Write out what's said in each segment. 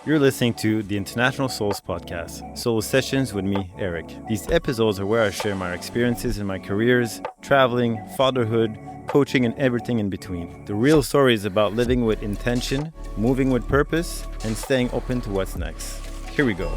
You're listening to the International Souls Podcast, solo sessions with me, Eric. These episodes are where I share my experiences in my careers, traveling, fatherhood, coaching, and everything in between. The real story is about living with intention, moving with purpose, and staying open to what's next. Here we go.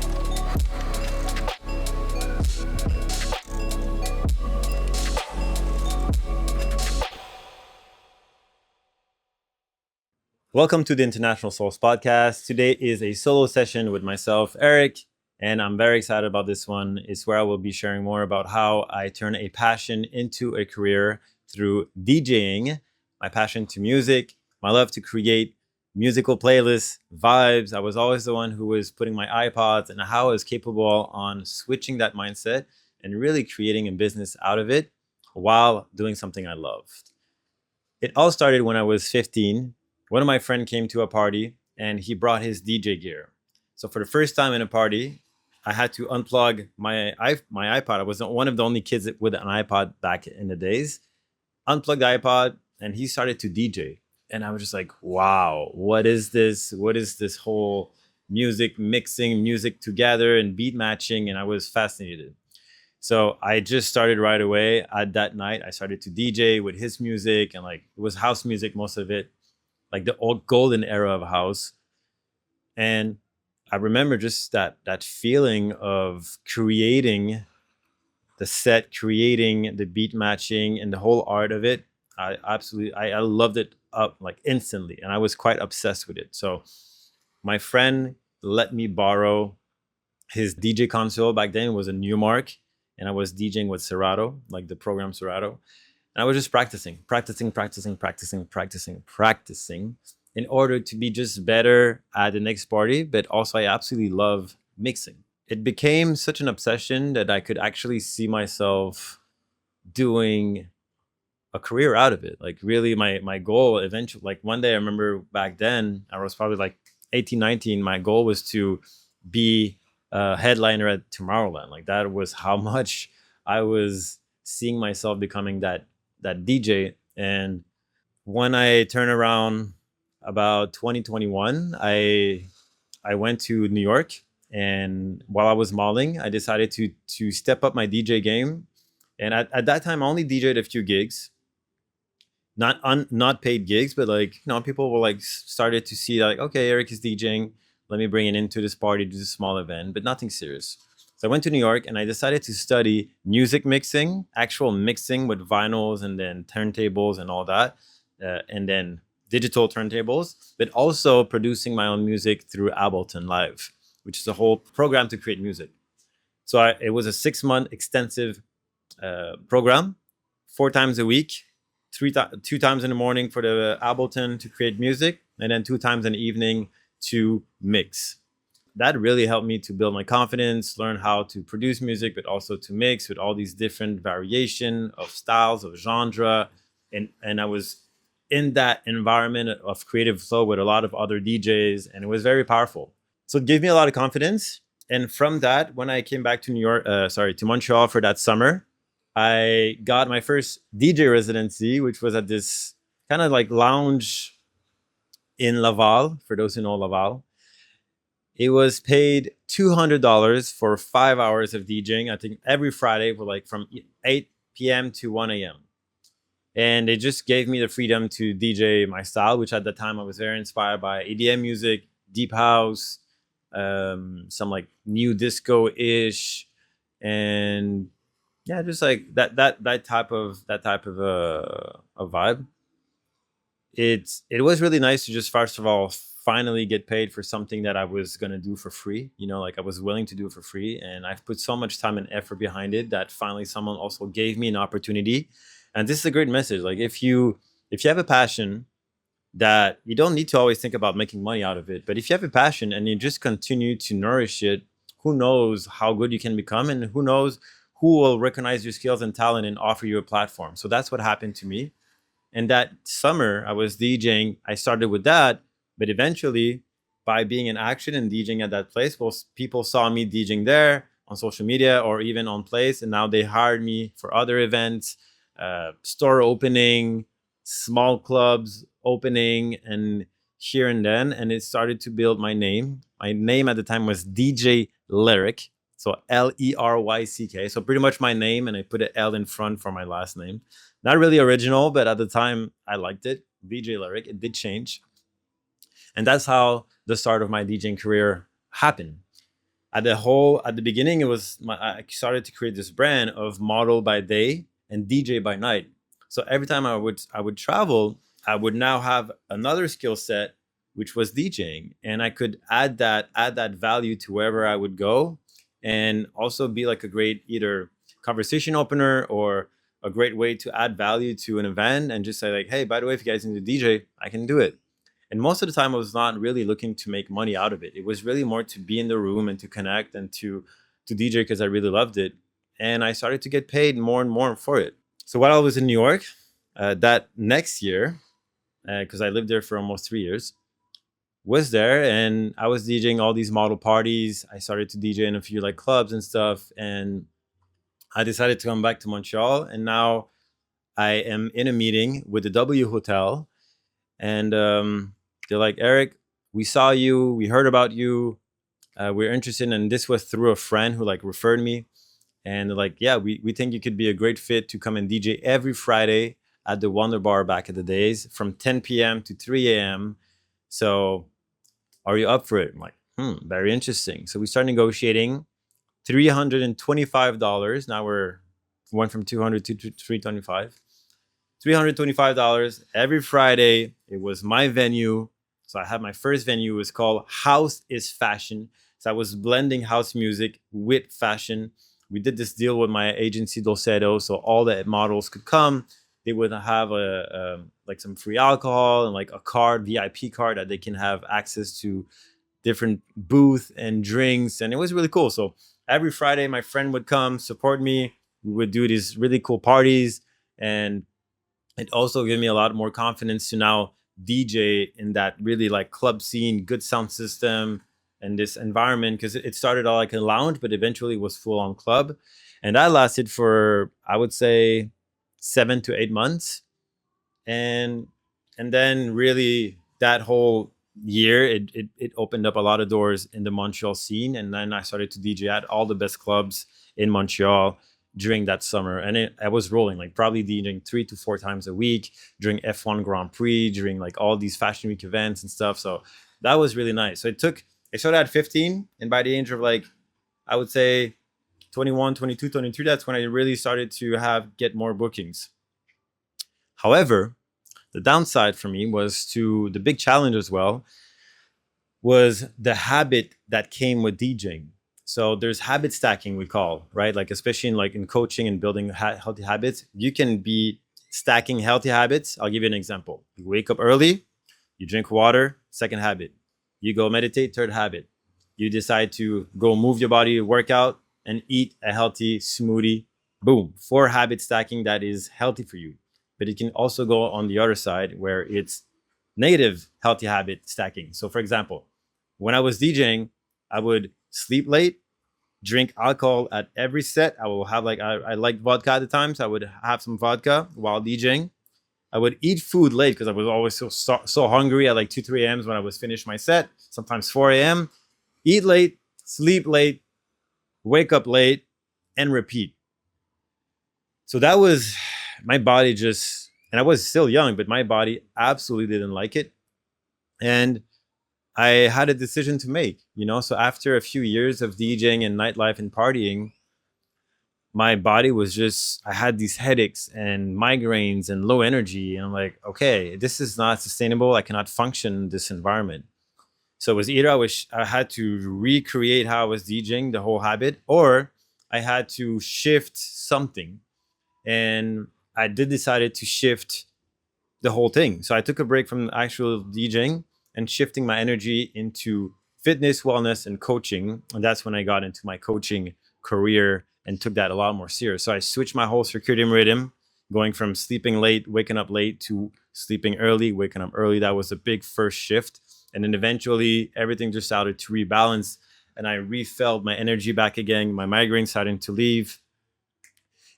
Welcome to the International Souls Podcast. Today is a solo session with myself, Eric, and I'm very excited about this one. It's where I will be sharing more about how I turn a passion into a career through DJing, my passion to music, my love to create musical playlists, vibes. I was always the one who was putting my iPods, and how I was capable on switching that mindset and really creating a business out of it while doing something I loved. It all started when I was 15. One of my friends came to a party and he brought his DJ gear. So for the first time in a party, I had to unplug my iPod. I was one of the only kids with an iPod back in the days. Unplugged the iPod and he started to DJ. And I was just like, wow, what is this? What is this whole music mixing, music together and beat matching? And I was fascinated. So I just started right away. At that night, I started to DJ with his music, and like it was house music, most of it, like the old golden era of house. And I remember just that feeling of creating the set, creating the beat matching and the whole art of it. I loved it up like instantly, and I was quite obsessed with it. So my friend let me borrow his DJ console. Back then it was a Newmark, and I was DJing with Serato, like the program Serato. And I was just practicing in order to be just better at the next party. But also, I absolutely love mixing. It became such an obsession that I could actually see myself doing a career out of it. Like really my goal eventually, like one day I remember back then, I was probably like 18, 19. My goal was to be a headliner at Tomorrowland. Like that was how much I was seeing myself becoming that DJ. And when I turn around about 2021, I went to New York, and while I was modeling, I decided to step up my DJ game. And at that time, I only DJed a few gigs, not paid gigs, but like people were like started to see like, okay, Eric is DJing. Let me bring it into this party, do this small event, but nothing serious. So I went to New York and I decided to study music mixing, actual mixing with vinyls and then turntables and all that, and then digital turntables, but also producing my own music through Ableton Live, which is a whole program to create music. So it was a 6-month extensive program, 4 times a week, 2 times in the morning for the Ableton to create music, and then 2 times in the evening to mix. That really helped me to build my confidence, learn how to produce music, but also to mix with all these different variation of styles, of genre. And I was in that environment of creative flow with a lot of other DJs, and it was very powerful. So it gave me a lot of confidence. And from that, when I came back to to Montreal for that summer, I got my first DJ residency, which was at this kind of like lounge in Laval, for those who know Laval. It was paid $200 for 5 hours of DJing, I think every Friday for like from 8 p.m. to 1 a.m. And it just gave me the freedom to DJ my style, which at the time I was very inspired by EDM music, deep house, some like new disco-ish, and yeah, just like that type of a vibe. It was really nice to just first of all finally get paid for something that I was gonna do for free. Like I was willing to do it for free, and I've put so much time and effort behind it that finally someone also gave me an opportunity. And this is a great message. Like if you have a passion, that you don't need to always think about making money out of it, but if you have a passion and you just continue to nourish it, who knows how good you can become, and who knows who will recognize your skills and talent and offer you a platform. So that's what happened to me. And that summer I was DJing. I started with that, but eventually, by being in action and DJing at that place, well, people saw me DJing there on social media or even on place, and now they hired me for other events, store opening, small clubs opening, and here and then, and it started to build my name. My name at the time was DJ Lyric, so Leryck. So pretty much my name, and I put an L in front for my last name. Not really original, but at the time I liked it. DJ Lyric. It did change, and that's how the start of my DJing career happened. At the beginning, it was I started to create this brand of model by day and DJ by night. So every time I would travel, I would now have another skill set, which was DJing, and I could add that value to wherever I would go, and also be like a great either conversation opener or a great way to add value to an event and just say like, hey, by the way, if you guys need a DJ, I can do it. And most of the time I was not really looking to make money out of it. It was really more to be in the room and to connect and to DJ because I really loved it. And I started to get paid more and more for it. So while I was in New York, that next year, because I lived there for almost 3 years, was there and I was DJing all these model parties. I started to DJ in a few like clubs and stuff. And I decided to come back to Montreal. And now I am in a meeting with the W Hotel, and they're like, Eric, we saw you, we heard about you, we're interested, and this was through a friend who like referred me, and they're like, yeah, we think you could be a great fit to come and DJ every Friday at the Wonder Bar back in the days from 10 p.m. to 3 a.m. So are you up for it? I'm like, very interesting. So we start negotiating. $325. Now we're went from 200 to 325. $325 every Friday. It was my venue. So I had my first venue. It was called House is Fashion. So I was blending house music with fashion. We did this deal with my agency Dolcedo, so all the models could come. They would have like some free alcohol and like a card, VIP card, that they can have access to different booth and drinks, and it was really cool. So every Friday, my friend would come support me. We would do these really cool parties, and it also gave me a lot more confidence to now DJ in that really like club scene, good sound system, and this environment, because it started out like a lounge, but eventually was full on club, and that lasted for I would say 7 to 8 months, and then really that whole year it opened up a lot of doors in the Montreal scene, and then I started to DJ at all the best clubs in Montreal during that summer, and I was rolling like probably DJing 3 to 4 times a week during F1 Grand Prix, during like all these Fashion Week events and stuff. So that was really nice. So I started at 15, and by the age of like I would say 21, 22, 23, that's when I really started to get more bookings. However, the downside for me was to the big challenge as well was the habit that came with DJing. So there's habit stacking, we call, right? Like especially in coaching and building healthy habits, you can be stacking healthy habits. I'll give you an example. You wake up early, you drink water, second habit. You go meditate, third habit. You decide to go move your body, work out, and eat a healthy smoothie. Boom, 4 habit stacking that is healthy for you. But it can also go on the other side where it's negative healthy habit stacking. So for example, when I was DJing, I would sleep late, drink alcohol at every set. I will have like I liked vodka at the time, so I would have some vodka while DJing. I would eat food late because I was always so hungry at like 2-3 a.m. when I was finished my set, sometimes 4 a.m. Eat late, sleep late, wake up late, and repeat. So that was my body just, and I was still young, but my body absolutely didn't like it. And I had a decision to make, So after a few years of DJing and nightlife and partying, my body was just, I had these headaches and migraines and low energy. And I'm like, okay, this is not sustainable. I cannot function in this environment. So it was either I had to recreate how I was DJing, the whole habit, or I had to shift something. And I did decided to shift the whole thing. So I took a break from actual DJing and shifting my energy into fitness, wellness, and coaching. And that's when I got into my coaching career and took that a lot more serious. So I switched my whole circadian rhythm, going from sleeping late, waking up late, to sleeping early, waking up early. That was a big first shift. And then eventually everything just started to rebalance, and I refilled my energy back again. My migraine starting to leave.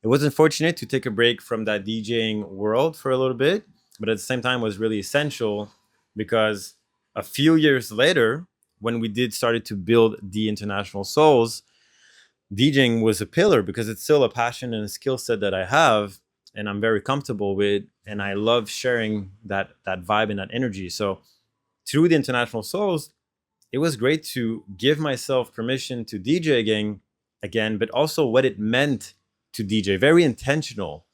It was unfortunate to take a break from that DJing world for a little bit, but at the same time was really essential because a few years later, when we did started to build the International Souls, DJing was a pillar because it's still a passion and a skill set that I have and I'm very comfortable with, and I love sharing that vibe and that energy. So through the International Souls, it was great to give myself permission to DJ again, but also what it meant to DJ. Very intentional.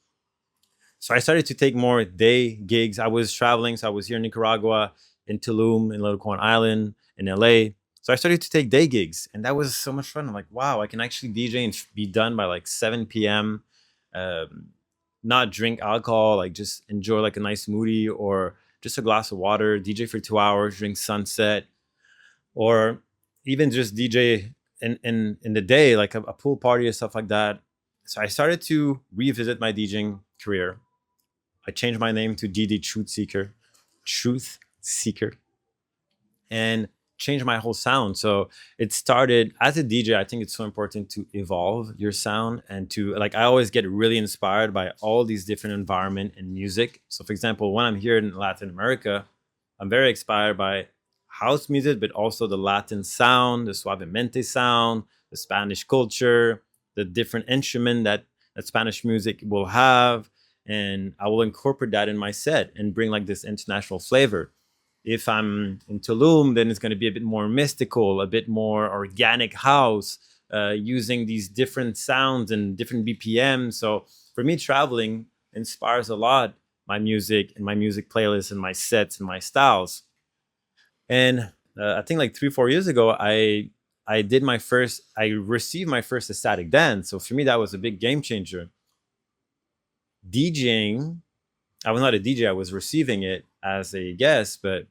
So I started to take more day gigs. I was traveling, so I was here in Nicaragua, in Tulum, in Little Corn Island, in LA. So I started to take day gigs, and that was so much fun. I'm like, wow, I can actually DJ and be done by like 7 p.m. Um, not drink alcohol, like just enjoy like a nice smoothie or just a glass of water, DJ for 2 hours, drink sunset, or even just DJ in the day, like a pool party or stuff like that. So I started to revisit my DJing career. I changed my name to DD Truth Seeker, and changed my whole sound. So it started as a DJ. I think it's so important to evolve your sound and to like. I always get really inspired by all these different environment and music. So, for example, when I'm here in Latin America, I'm very inspired by house music, but also the Latin sound, the suavemente sound, the Spanish culture, the different instrument that Spanish music will have, and I will incorporate that in my set and bring like this international flavor. If I'm in Tulum, then it's going to be a bit more mystical, a bit more organic house, using these different sounds and different BPM. So for me, traveling inspires a lot my music and my music playlists and my sets and my styles. And I think like 3 4 years ago, I received my first ecstatic dance. So for me, that was a big game changer. DJing, I was not a DJ, I was receiving it as a guest, but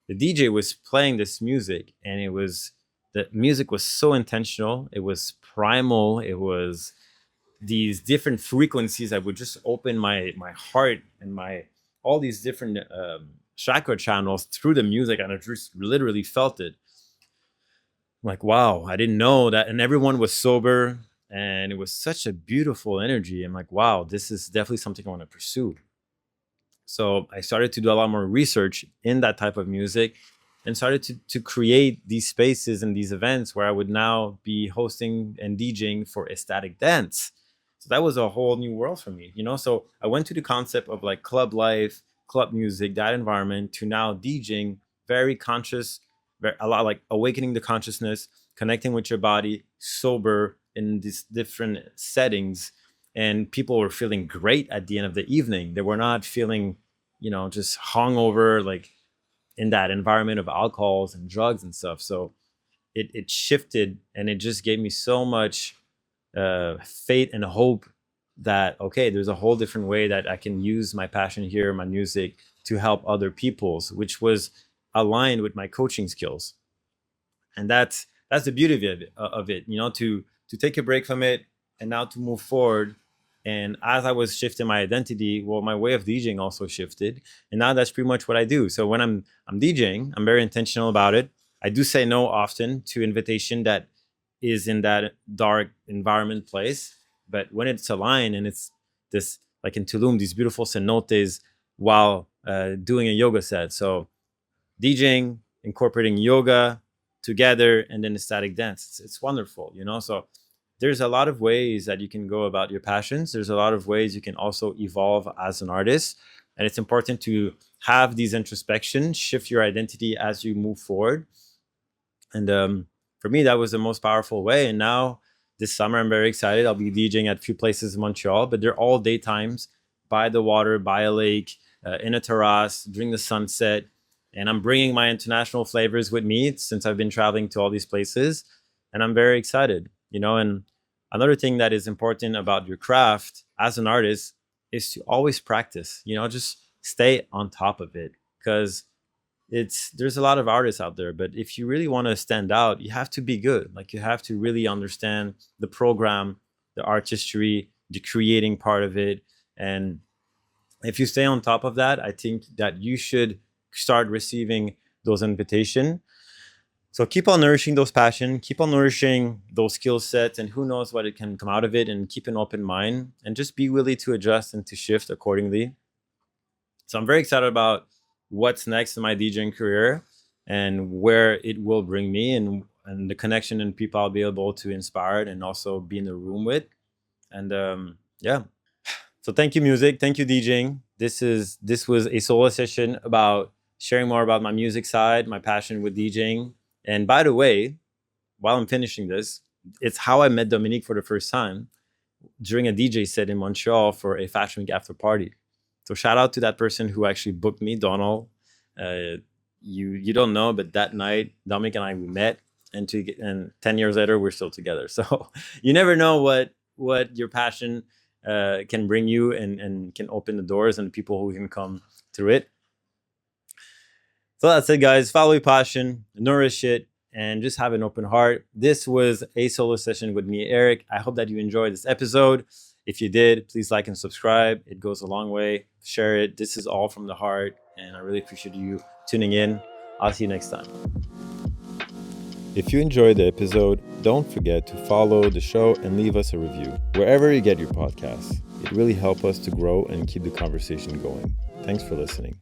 the DJ was playing this music, and the music was so intentional, it was primal, it was these different frequencies that would just open my heart and my all these different chakra channels through the music, and I just literally felt it. I'm like, wow, I didn't know that. And everyone was sober, and it was such a beautiful energy. I'm like, wow, this is definitely something I want to pursue. So I started to do a lot more research in that type of music and started to create these spaces and these events where I would now be hosting and DJing for ecstatic dance. So that was a whole new world for me, you know? So I went to the concept of like club life, club music, that environment, to now DJing, very conscious, a lot like awakening the consciousness, connecting with your body, sober in these different settings. And people were feeling great at the end of the evening. They were not feeling, just hungover, like in that environment of alcohols and drugs and stuff. So it shifted, and it just gave me so much faith and hope that, okay, there's a whole different way that I can use my passion here, my music, to help other people's, which was aligned with my coaching skills. And that's the beauty of it, to take a break from it and now to move forward. And as I was shifting my identity, well, my way of DJing also shifted, and now that's pretty much what I do. So when I'm DJing, I'm very intentional about it. I do say no often to invitation that is in that dark environment place, but when it's aligned and it's this, like in Tulum, these beautiful cenotes while doing a yoga set. So DJing, incorporating yoga together, and then the static dance. It's wonderful, So there's a lot of ways that you can go about your passions. There's a lot of ways you can also evolve as an artist. And it's important to have these introspections, shift your identity as you move forward. And for me, that was the most powerful way. And now this summer, I'm very excited. I'll be DJing at a few places in Montreal, but they're all daytimes, by the water, by a lake, in a terrace, during the sunset. And I'm bringing my international flavors with me since I've been traveling to all these places. And I'm very excited, And another thing that is important about your craft as an artist is to always practice, just stay on top of it, because there's a lot of artists out there, but if you really want to stand out, you have to be good. Like, you have to really understand the program, the artistry, the creating part of it. And if you stay on top of that, I think that you should start receiving those invitations. So keep on nourishing those passion, keep on nourishing those skill sets, and who knows what it can come out of it, and keep an open mind and just be willing to adjust and to shift accordingly. So I'm very excited about what's next in my DJing career. and where it will bring me, and the connection and people I'll be able to inspire and also be in the room with. And yeah. So thank you, music. Thank you, DJing. This was a solo session about sharing more about my music side, my passion with DJing. And by the way, while I'm finishing this, it's how I met Dominique for the first time during a DJ set in Montreal for a Fashion Week after party. So shout out to that person who actually booked me, Donald. You don't know, but that night Dominic and I we met, and 10 years later we're still together. So you never know what your passion can bring you, and can open the doors and people who can come through it. So that's it, guys. Follow your passion, nourish it, and just have an open heart. This was a solo session with me, Eric. I hope that you enjoyed this episode. If you did, please like and subscribe. It goes a long way. Share it. This is all from the heart, and I really appreciate you tuning in. I'll see you next time. If you enjoyed the episode, don't forget to follow the show and leave us a review wherever you get your podcasts. It really helps us to grow and keep the conversation going. Thanks for listening.